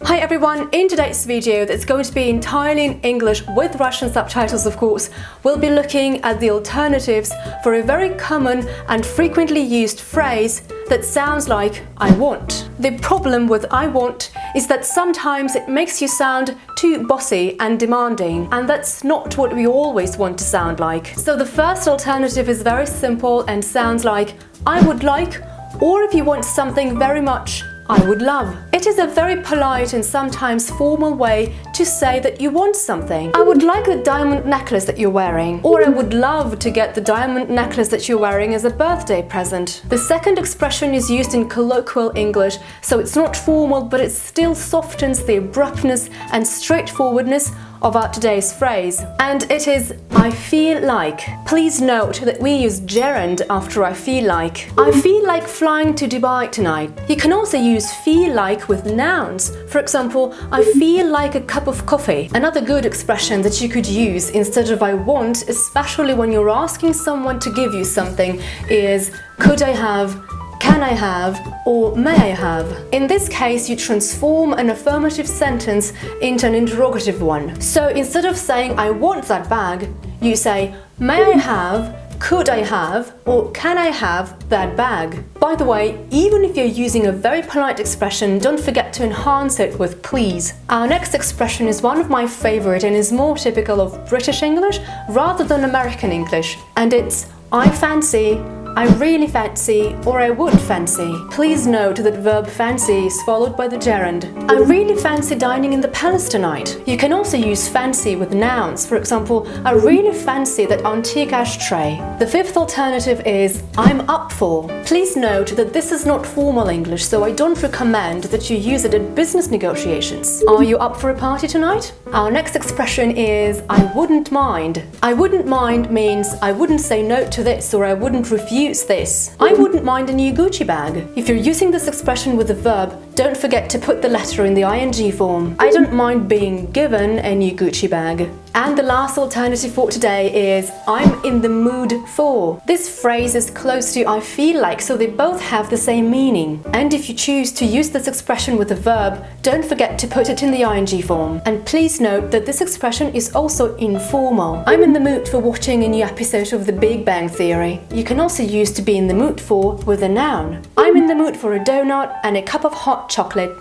Hi everyone, in today's video that's going to be entirely in English with Russian subtitles of course, we'll be looking at the alternatives for a very common and frequently used phrase that sounds like I want. The problem with I want is that sometimes it makes you sound too bossy and demanding, and that's not what we always want to sound like. So the first alternative is very simple and sounds like I would like, or if you want something very much, I would love. It is a very polite and sometimes formal way to say that you want something. I would like the diamond necklace that you're wearing, or I would love to get the diamond necklace that you're wearing as a birthday present. The second expression is used in colloquial English, so it's not formal, but it still softens the abruptness and straightforwardness of our today's phrase, and it is I feel like. Please note that we use gerund after I feel like. I feel like flying to Dubai tonight. You can also use feel like with nouns. For example, I feel like a cup of coffee. Another good expression that you could use instead of I want, especially when you're asking someone to give you something, is could I have, can I have, or may I have? In this case, you transform an affirmative sentence into an interrogative one. So instead of saying I want that bag, you say may I have, could I have, or can I have that bag? By the way, even if you're using a very polite expression, don't forget to enhance it with please. Our next expression is one of my favorite and is more typical of British English rather than American English, and it's I fancy, I really fancy, or I would fancy. Please note that verb fancy is followed by the gerund. I really fancy dining in the palace tonight. You can also use fancy with nouns. For example, I really fancy that antique ashtray. The fifth alternative is I'm up for. Please note that this is not formal English, so I don't recommend that you use it at business negotiations. Are you up for a party tonight? Our next expression is I wouldn't mind. I wouldn't mind means I wouldn't say no to this, or I wouldn't refuse this. I wouldn't mind a new Gucci bag. If you're using this expression with a verb, don't forget to put the letter in the ing form. I don't mind being given a new Gucci bag. And the last alternative for today is I'm in the mood for. This phrase is close to I feel like, so they both have the same meaning. And if you choose to use this expression with a verb, don't forget to put it in the ing form. And please note that this expression is also informal. I'm in the mood for watching a new episode of The Big Bang Theory. You can also use to be in the mood for with a noun. I'm in the mood for a donut and a cup of hot chocolate.